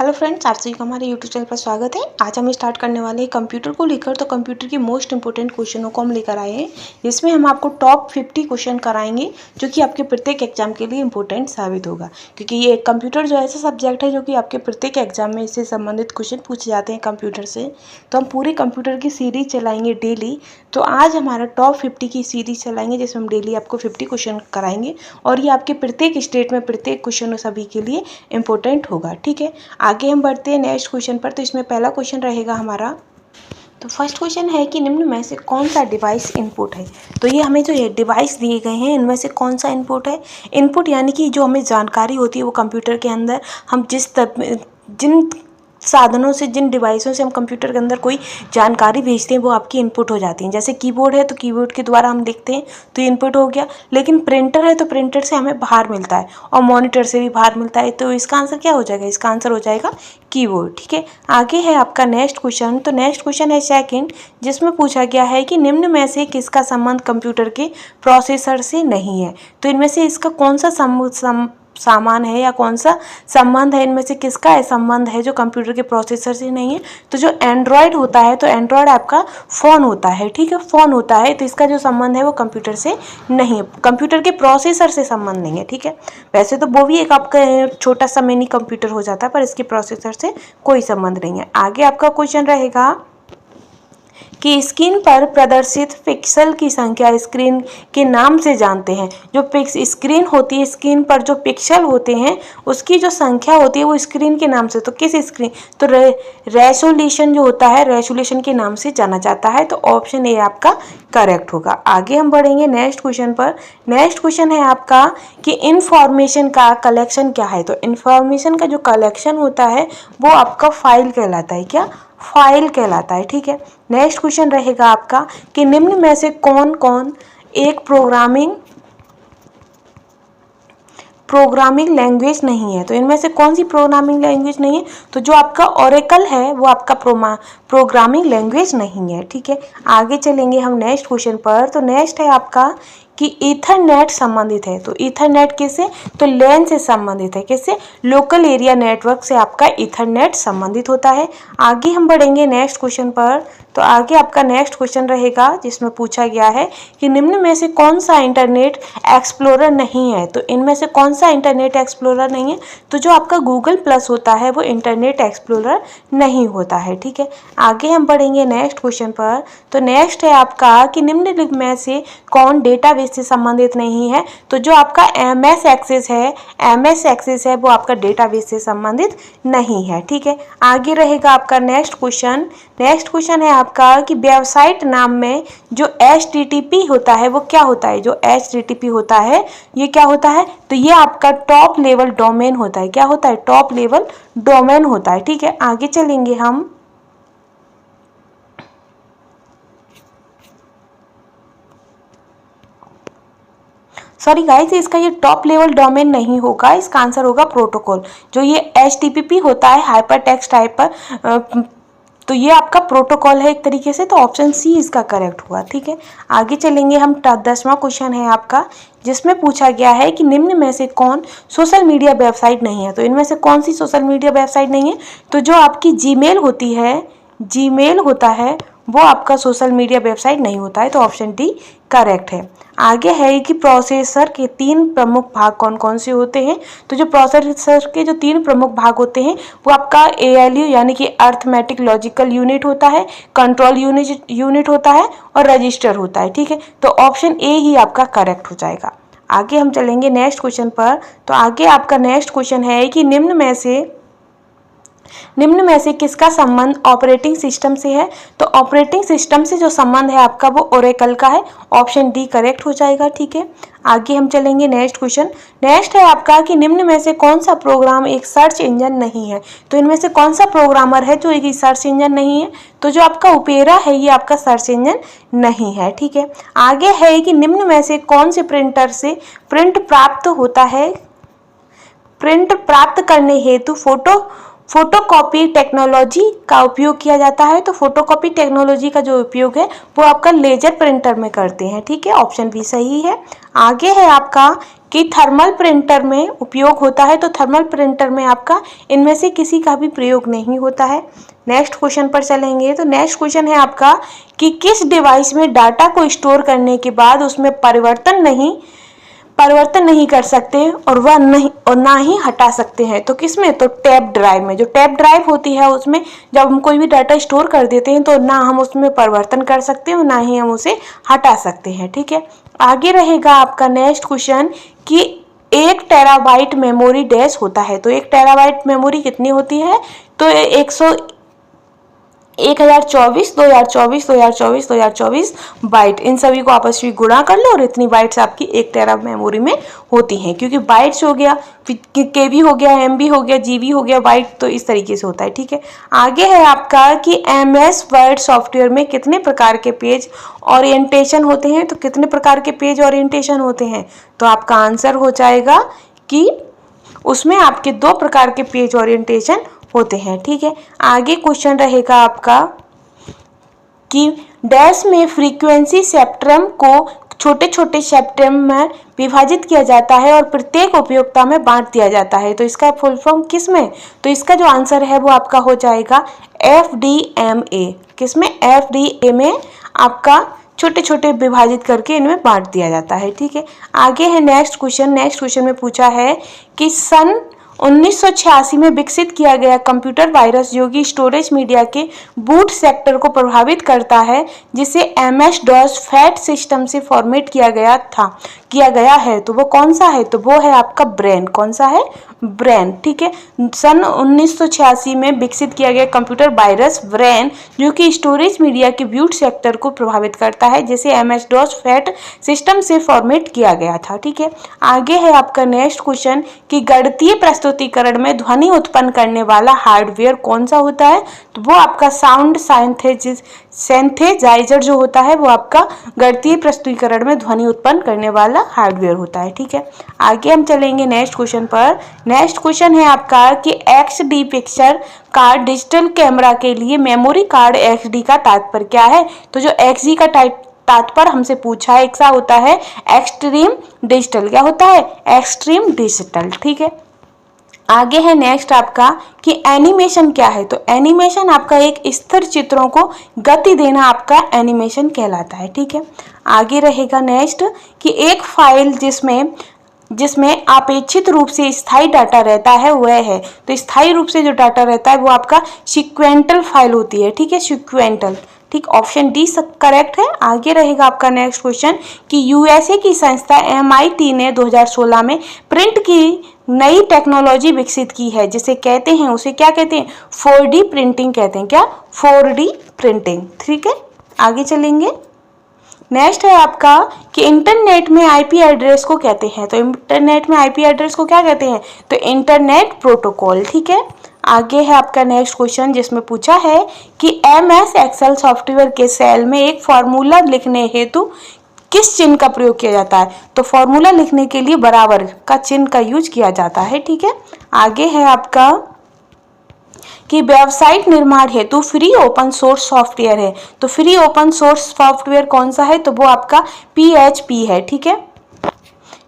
Hello friends, आप सभी का हमारे यूट्यूब चैनल पर स्वागत है। आज हम स्टार्ट करने वाले हैं कंप्यूटर को लेकर। तो कंप्यूटर की मोस्ट इंपोर्टेंट क्वेश्चनों को हम लेकर आए हैं, जिसमें हम आपको टॉप 50 क्वेश्चन कराएंगे जो कि आपके प्रत्येक एग्जाम के लिए इंपॉर्टेंट साबित होगा। क्योंकि ये कंप्यूटर जो ऐसा सब्जेक्ट है जो कि आपके प्रत्येक एग्जाम में इससे संबंधित क्वेश्चन पूछे जाते हैं कंप्यूटर से। तो हम पूरे कंप्यूटर की सीरीज चलाएंगे डेली। तो आज हमारा टॉप 50 की सीरीज चलाएंगे, जिसमें हम डेली आपको 50 क्वेश्चन कराएंगे और ये आपके प्रत्येक स्टेट में प्रत्येक क्वेश्चन सभी के लिए इंपॉर्टेंट होगा। ठीक है, आगे हम बढ़ते हैं नेक्स्ट क्वेश्चन पर। तो इसमें पहला क्वेश्चन रहेगा हमारा। तो फर्स्ट क्वेश्चन है कि निम्न में से कौन सा डिवाइस इनपुट है। तो ये हमें जो ये डिवाइस दिए गए हैं इनमें से कौन सा इनपुट है। इनपुट यानी कि जो हमें जानकारी होती है वो कंप्यूटर के अंदर हम जिन साधनों से, जिन डिवाइसों से हम कंप्यूटर के अंदर कोई जानकारी भेजते हैं वो आपकी इनपुट हो जाती हैं। जैसे कीबोर्ड है तो कीबोर्ड के द्वारा हम लिखते हैं तो इनपुट हो गया। लेकिन प्रिंटर है तो प्रिंटर से हमें बाहर मिलता है और मॉनिटर से भी बाहर मिलता है। तो इसका आंसर क्या हो जाएगा? इसका आंसर हो जाएगा कीबोर्ड। ठीक है, आगे है आपका नेक्स्ट क्वेश्चन। तो नेक्स्ट क्वेश्चन है सेकंड, जिसमें पूछा गया है कि निम्न में से किसका संबंध कंप्यूटर के प्रोसेसर से नहीं है। तो इनमें से इसका कौन सा सामान है या कौन सा संबंध है, इनमें से किसका संबंध है जो कंप्यूटर के प्रोसेसर से नहीं है। तो जो एंड्रॉयड होता है, तो एंड्रॉयड आपका फ़ोन होता है। ठीक है, फ़ोन होता है, तो इसका जो संबंध है वो कंप्यूटर से नहीं है, कंप्यूटर के प्रोसेसर से संबंध नहीं है। ठीक है, वैसे तो वो भी एक आपका छोटा सा मिनी कंप्यूटर हो जाता है, पर इसके प्रोसेसर से कोई संबंध नहीं है। आगे आपका क्वेश्चन रहेगा कि स्क्रीन पर प्रदर्शित पिक्सल की संख्या स्क्रीन के नाम से जानते हैं। जो स्क्रीन होती है, स्क्रीन पर जो पिक्सल होते हैं उसकी जो संख्या होती है वो स्क्रीन के नाम से, तो किस स्क्रीन, तो रेसोल्यूशन जो होता है, रेसोल्यूशन के नाम से जाना जाता है। तो ऑप्शन ए आपका करेक्ट होगा। आगे हम बढ़ेंगे नेक्स्ट क्वेश्चन पर। नेक्स्ट क्वेश्चन है आपका कि इंफॉर्मेशन का कलेक्शन क्या है। तो इंफॉर्मेशन का जो कलेक्शन होता है वो आपका फाइल कहलाता है। क्या? फाइल कहलाता है। ठीक है, नेक्स्ट क्वेश्चन रहेगा आपका कि निम्न में से कौन कौन एक प्रोग्रामिंग लैंग्वेज नहीं है। तो इनमें से कौन सी प्रोग्रामिंग लैंग्वेज नहीं है? तो जो आपका ओरेकल है वो आपका प्रोग्रामिंग लैंग्वेज नहीं है। ठीक है, आगे चलेंगे हम नेक्स्ट क्वेश्चन पर। तो नेक्स्ट है आपका कि ईथरनेट संबंधित है। तो ईथरनेट किससे? तो लैन से संबंधित है। किससे? लोकल एरिया नेटवर्क से आपका ईथरनेट संबंधित होता है। आगे हम बढ़ेंगे नेक्स्ट क्वेश्चन पर। तो आगे आपका नेक्स्ट क्वेश्चन रहेगा जिसमें पूछा गया है कि निम्न में से कौन सा इंटरनेट एक्सप्लोरर नहीं है। तो इनमें से कौन सा इंटरनेट एक्सप्लोरर नहीं है? तो जो आपका गूगल प्लस होता है वो इंटरनेट एक्सप्लोरर नहीं होता है। ठीक है, आगे हम बढ़ेंगे नेक्स्ट क्वेश्चन पर। तो नेक्स्ट है आपका कि निम्नलिखित में से कौन डेटाबेस से संबंधित नहीं है। तो जो आपका MS एक्सेस है वो आपका डेटाबेस से संबंधित नहीं है। ठीक है, आगे रहेगा आपका नेक्स्ट क्वेश्चन है आपका कि वेबसाइट नाम में जो HTTP होता है वो क्या होता है। जो HTTP होता है ये क्या होता है? तो ये आपका टॉप लेवल डोमेन होता है। क्या होता है? टॉप लेवल डोमेन होता है। ठीक है, आगे चलेंगे हम। सॉरी गाइस, इसका ये टॉप लेवल डोमेन नहीं होगा, इसका आंसर होगा प्रोटोकॉल। जो ये HTTP होता है हाइपर टेक्स्ट टाइप पर, तो ये आपका प्रोटोकॉल है एक तरीके से। तो ऑप्शन सी इसका करेक्ट हुआ। ठीक है, आगे चलेंगे हम। 10वां क्वेश्चन है आपका जिसमें पूछा गया है कि निम्न में से कौन सोशल मीडिया वेबसाइट नहीं है। तो इनमें से कौन सी सोशल मीडिया वेबसाइट नहीं है? तो जो आपकी जीमेल होता है वो आपका सोशल मीडिया वेबसाइट नहीं होता है। तो ऑप्शन डी करेक्ट है। आगे है कि प्रोसेसर के 3 प्रमुख भाग कौन कौन से होते हैं। तो जो प्रोसेसर के जो 3 प्रमुख भाग होते हैं वो आपका ALU यानी कि अर्थमेटिक लॉजिकल यूनिट होता है, कंट्रोल यूनिट होता है और रजिस्टर होता है। ठीक है, तो ऑप्शन ए ही आपका करेक्ट हो जाएगा। आगे हम चलेंगे नेक्स्ट क्वेश्चन पर। तो आगे आपका नेक्स्ट क्वेश्चन है कि निम्न में से किसका संबंध ऑपरेटिंग सिस्टम से है। तो ऑपरेटिंग सिस्टम से जो संबंध है आपका वो ओरेकल का है। ऑप्शन डी करेक्ट हो जाएगा। ठीक है, आगे हम चलेंगे नेक्स्ट क्वेश्चन। नेक्स्ट है आपका कि निम्न में से कौन सा प्रोग्राम एक सर्च इंजन नहीं है। तो इनमें से कौन सा प्रोग्रामर है जो एक सर्च इंजन नहीं है। तो जो आपका ओपेरा है ये आपका सर्च इंजन नहीं है। ठीक है, आगे है कि निम्न में से कौन से प्रिंटर से प्रिंट प्राप्त होता है। प्रिंट प्राप्त करने हेतु फोटोकॉपी टेक्नोलॉजी का उपयोग किया जाता है। तो फोटोकॉपी टेक्नोलॉजी का जो उपयोग है वो आपका लेजर प्रिंटर में करते हैं। ठीक है, ऑप्शन बी सही है। आगे है आपका कि थर्मल प्रिंटर में उपयोग होता है, तो थर्मल प्रिंटर में आपका इनमें से किसी का भी प्रयोग नहीं होता है। नेक्स्ट क्वेश्चन पर चलेंगे। तो नेक्स्ट क्वेश्चन है आपका कि किस डिवाइस में डाटा को स्टोर करने के बाद उसमें परिवर्तन नहीं कर सकते और वह नहीं और ना ही हटा सकते हैं। तो किसमें? तो टैप ड्राइव में। जो टैप ड्राइव होती है उसमें जब हम कोई भी डाटा स्टोर कर देते हैं तो ना हम उसमें परिवर्तन कर सकते हैं और ना ही हम उसे हटा सकते हैं। ठीक है, आगे रहेगा आपका नेक्स्ट क्वेश्चन कि 1 टेराबाइट मेमोरी डैश होता है। तो 1 टेराबाइट मेमोरी कितनी होती है? तो 2024 बाइट, इन सभी को आपस में गुणा कर लो और इतनी बाइट्स आपकी 1 टेरा मेमोरी में होती हैं, क्योंकि बाइट्स हो गया, केबी हो गया, एमबी हो गया, जीबी हो गया, बाइट, तो इस तरीके से होता है। ठीक है, आगे है आपका कि एमएस वर्ड सॉफ्टवेयर में कितने प्रकार के पेज ओरिएंटेशन होते हैं। तो कितने प्रकार के पेज ओरिएंटेशन होते हैं? तो आपका आंसर हो जाएगा कि उसमें आपके 2 प्रकार के पेज ओरिएंटेशन होते हैं। ठीक है, आगे क्वेश्चन रहेगा आपका कि डैश में फ्रीक्वेंसी स्पेक्ट्रम को छोटे छोटे स्पेक्ट्रम में विभाजित किया जाता है और प्रत्येक उपयोगिता में बांट दिया जाता है। तो इसका फुल फॉर्म किस में? तो इसका जो आंसर है वो आपका हो जाएगा FDMA। किस में? FDMA में आपका छोटे छोटे विभाजित करके इनमें बांट दिया जाता है। ठीक है, आगे है नेक्स्ट क्वेश्चन में पूछा है कि सन 1986 में विकसित किया गया कंप्यूटर वायरस जो कि स्टोरेज मीडिया के बूट सेक्टर को प्रभावित करता है, जिसे MS-DOS फैट सिस्टम से फॉर्मेट किया गया है, तो वो कौन सा है? तो वो है आपका ब्रेन। कौन सा है? ब्रेन। ठीक है, सन 1986 में विकसित किया गया कंप्यूटर वायरस ब्रेन जो कि स्टोरेज मीडिया के बूट सेक्टर को प्रभावित करता है, जिसे MS-DOS फैट सिस्टम से फॉर्मेट किया गया था। ठीक है, आगे है आपका नेक्स्ट क्वेश्चन कि गणितीय प्रस्तुतिकरण में ध्वनि उत्पन्न करने वाला हार्डवेयर कौन सा होता है? तो वो आपका साउंड सिंथेसाइजर जो होता है वो आपका गणितीय प्रस्तुतिकरण में ध्वनि उत्पन्न करने वाला हार्डवेयर होता है। ठीक है, आगे हम चलेंगे नेक्स्ट क्वेश्चन पर। नेक्स्ट क्वेश्चन है आपका कि XD picture card digital camera के लिए मेमोरी कार्ड XD का तात्पर्य क्या है? तो जो XD का तात्पर्य हमसे पूछा है, एक सा होता है एक्सट्रीम डिजिटल। क्या होता है? Extreme digital. ठीक है, आगे है नेक्स्ट आपका कि एनिमेशन क्या है? तो एनिमेशन आपका एक स्थिर चित्रों को गति देना आपका एनिमेशन कहलाता है। ठीक है, आगे रहेगा नेक्स्ट कि एक फाइल जिसमें अपेक्षित रूप से स्थायी डाटा रहता है वह है। तो स्थायी रूप से जो डाटा रहता है वो आपका सीक्वेंटल फाइल होती है। ठीक है, सीक्वेंटल। ठीक, ऑप्शन डी सब करेक्ट है। आगे रहेगा आपका नेक्स्ट क्वेश्चन कि USA की संस्था MIT ने 2016 में प्रिंट की नई टेक्नोलॉजी विकसित की है, जिसे कहते हैं, उसे क्या कहते हैं? 4D प्रिंटिंग कहते हैं। क्या? 4D printing. ठीक है, आगे चलेंगे। नेक्स्ट है आपका कि इंटरनेट में IP एड्रेस को कहते हैं। तो इंटरनेट में IP एड्रेस को क्या कहते हैं? तो इंटरनेट प्रोटोकॉल। ठीक है, आगे है आपका नेक्स्ट क्वेश्चन जिसमें पूछा है कि MS एक्सेल सॉफ्टवेयर के सेल में एक फॉर्मूला लिखने हेतु किस चिन्ह का प्रयोग किया जाता है? तो फॉर्मूला लिखने के लिए बराबर का चिन्ह का यूज किया जाता है। ठीक है, आगे है आपका कि वेबसाइट निर्माण हेतु फ्री ओपन सोर्स सॉफ्टवेयर है। तो फ्री ओपन सोर्स सॉफ्टवेयर कौन सा है? तो वो आपका PHP है। ठीक है,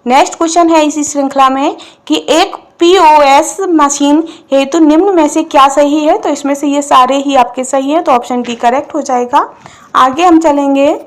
नेक्स्ट क्वेश्चन है इसी श्रृंखला में कि एक POS मशीन हेतु निम्न में से क्या सही है? तो इसमें से ये सारे ही आपके सही है, तो ऑप्शन डी करेक्ट हो जाएगा। आगे हम चलेंगे।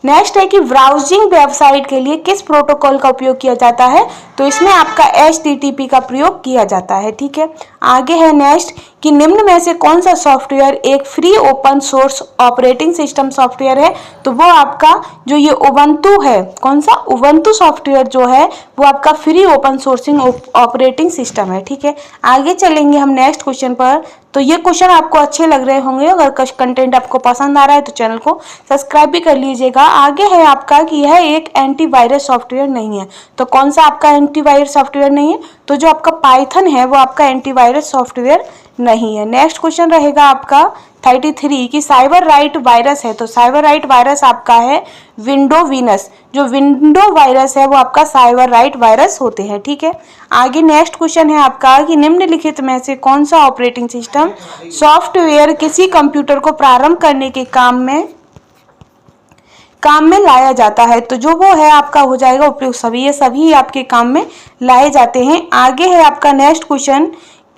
नेक्स्ट है कि ब्राउजिंग वेबसाइट के लिए किस प्रोटोकॉल का उपयोग किया जाता है? तो इसमें आपका HTTP का प्रयोग किया जाता है। ठीक है, आगे है नेक्स्ट कि निम्न में से कौन सा सॉफ्टवेयर एक free open source operating system software है? तो वो आपका जो ये उबंटू है, कौन सा? उबंटू सॉफ्टवेयर जो है वो आपका free open sourcing operating system है। ठीक है, आगे चलेंगे हम नेक्स्ट क्वेश्चन पर। तो ये क्वेश्चन आपको अच्छे लग रहे होंगे, अगर कंटेंट आपको पसंद आ रहा है तो चैनल को सब्सक्राइब भी कर लीजिएगा। आगे है आपका कि यह एक एंटीवायरस सॉफ्टवेयर नहीं है। तो कौन सा आपका एंटीवायरस सॉफ्टवेयर नहीं है? तो जो आपका पाइथन है वो आपका एंटीवायरस सॉफ्टवेयर नहीं है। नेक्स्ट क्वेश्चन रहेगा आपका 33 कि साइबर राइट वायरस है। तो साइबर राइट वायरस आपका है विंडो वीनस। जो विंडो वायरस है वो आपका साइबर राइट वायरस होते हैं। ठीक है, आगे नेक्स्ट क्वेश्चन है आपका कि निम्नलिखित में से कौन सा ऑपरेटिंग सिस्टम सॉफ्टवेयर किसी कंप्यूटर को प्रारंभ करने के काम काम में लाया जाता है। तो जो वो है आपका हो जाएगा उपयुक्त सभी, ये सभी आपके काम में लाए जाते हैं। आगे है आपका नेक्स्ट क्वेश्चन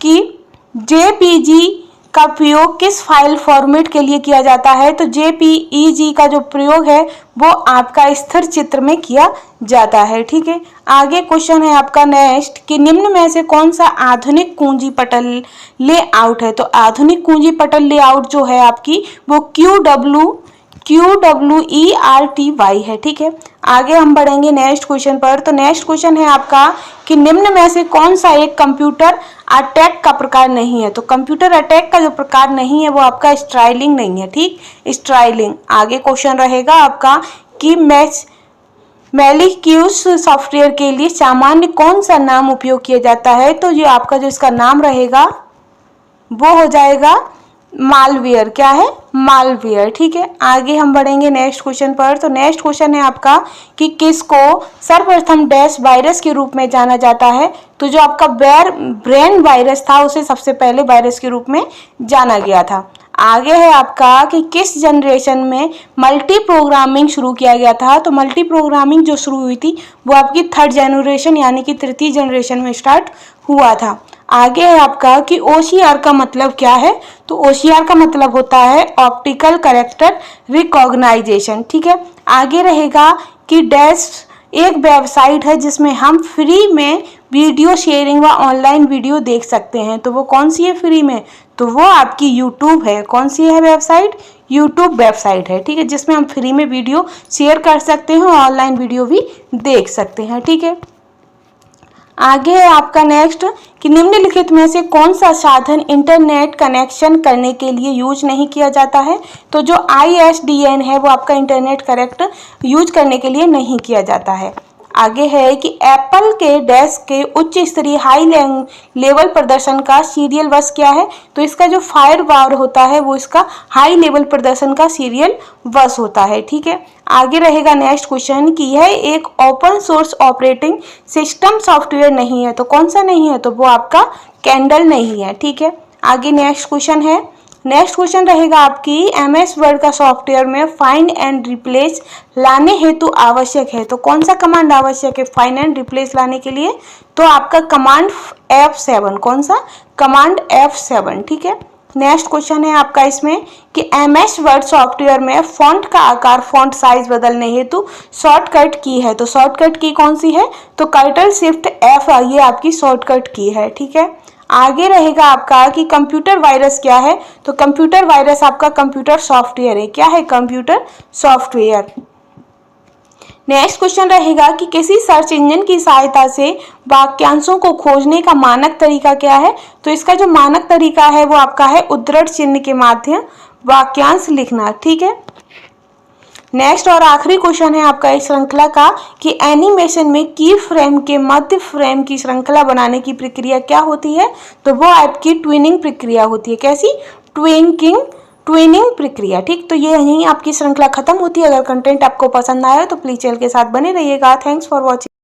कि जेपीजी का प्रयोग किस फाइल फॉर्मेट के लिए किया जाता है। तो जेपीईजी का जो प्रयोग है वो आपका स्थिर चित्र में किया जाता है। ठीक है, आगे क्वेश्चन है आपका नेक्स्ट कि निम्न में से कौन सा आधुनिक कुंजी पटल लेआउट है। तो आधुनिक कुंजी पटल लेआउट जो है आपकी वो QWERTY है। ठीक है, आगे हम बढ़ेंगे नेक्स्ट क्वेश्चन पर। तो नेक्स्ट क्वेश्चन है आपका कि निम्न में से कौन सा एक कंप्यूटर अटैक का प्रकार नहीं है। तो कंप्यूटर अटैक का जो प्रकार नहीं है वो आपका स्ट्राइलिंग नहीं है। ठीक, स्ट्राइलिंग। आगे क्वेश्चन रहेगा आपका कि मैलिक्यूस सॉफ्टवेयर के लिए सामान्य कौन सा नाम उपयोग किया जाता है। तो ये आपका जो इसका नाम रहेगा वो हो जाएगा मालवेयर। क्या है? मालवेयर। ठीक है, आगे हम बढ़ेंगे नेक्स्ट क्वेश्चन पर। तो नेक्स्ट क्वेश्चन है आपका कि किसको सर्वप्रथम डैश वायरस के रूप में जाना जाता है। तो जो आपका ब्रेन वायरस था उसे सबसे पहले वायरस के रूप में जाना गया था। आगे है आपका कि किस जनरेशन में मल्टी प्रोग्रामिंग शुरू किया गया था। तो मल्टी प्रोग्रामिंग जो शुरू हुई थी वो आपकी थर्ड जनरेशन यानी कि तृतीय जनरेशन में स्टार्ट हुआ था। आगे है आपका कि OCR का मतलब क्या है। तो OCR का मतलब होता है ऑप्टिकल कैरेक्टर रिकॉग्नाइजेशन। ठीक है, आगे रहेगा कि डैश एक वेबसाइट है जिसमें हम फ्री में वीडियो शेयरिंग व ऑनलाइन वीडियो देख सकते हैं। तो वो कौन सी है फ्री में? तो वो आपकी यूट्यूब है। कौन सी है वेबसाइट? यूट्यूब वेबसाइट है। ठीक है, जिसमें हम फ्री में वीडियो शेयर कर सकते हैं और ऑनलाइन वीडियो भी देख सकते हैं। ठीक है, आगे है आपका नेक्स्ट कि निम्नलिखित में से कौन सा साधन इंटरनेट कनेक्शन करने के लिए यूज नहीं किया जाता है। तो जो ISDN है वो आपका इंटरनेट कनेक्ट यूज करने के लिए नहीं किया जाता है। आगे है कि एप्पल के डैश के उच्च स्तरीय हाई लेवल प्रदर्शन का सीरियल बस क्या है। तो इसका जो फायरवॉल होता है वो इसका हाई लेवल प्रदर्शन का सीरियल बस होता है। ठीक है, आगे रहेगा नेक्स्ट क्वेश्चन कि यह एक open source operating system software नहीं है। तो कौन सा नहीं है? तो वो आपका कैंडल नहीं है। ठीक है, आगे नेक्स्ट क्वेश्चन है। नेक्स्ट क्वेश्चन रहेगा आपकी MS वर्ड का सॉफ्टवेयर में फाइंड एंड रिप्लेस लाने हेतु आवश्यक है। तो कौन सा कमांड आवश्यक है फाइंड एंड रिप्लेस लाने के लिए? तो आपका कमांड F7। कौन सा? Command F7। ठीक है, नेक्स्ट क्वेश्चन है आपका इसमें कि MS वर्ड सॉफ्टवेयर में फॉन्ट का आकार फॉन्ट साइज बदलने हेतु शॉर्टकट की है। तो शॉर्टकट की कौन सी है? तो Ctrl+Shift+F ये आपकी शॉर्टकट की है। ठीक है, आगे रहेगा आपका कि कंप्यूटर वायरस क्या है। तो कंप्यूटर वायरस आपका कंप्यूटर सॉफ्टवेयर है। क्या है? Computer software. नेक्स्ट क्वेश्चन रहेगा कि किसी सर्च इंजन की सहायता से वाक्यांशों को खोजने का मानक तरीका क्या है। तो इसका जो मानक तरीका है वो आपका है उद्धरण चिन्ह के माध्यम वाक्यांश लिखना। ठीक है, नेक्स्ट और आखिरी क्वेश्चन है आपका इस श्रृंखला का कि एनिमेशन में की फ्रेम के मध्य फ्रेम की श्रृंखला बनाने की प्रक्रिया क्या होती है। तो वो आपकी ट्विनिंग प्रक्रिया होती है। कैसी? ट्विनिंग प्रक्रिया। ठीक, तो ये यहीं आपकी श्रृंखला खत्म होती है। अगर कंटेंट आपको पसंद आया तो प्लीज चैनल के साथ बने रहिएगा। Thanks for watching.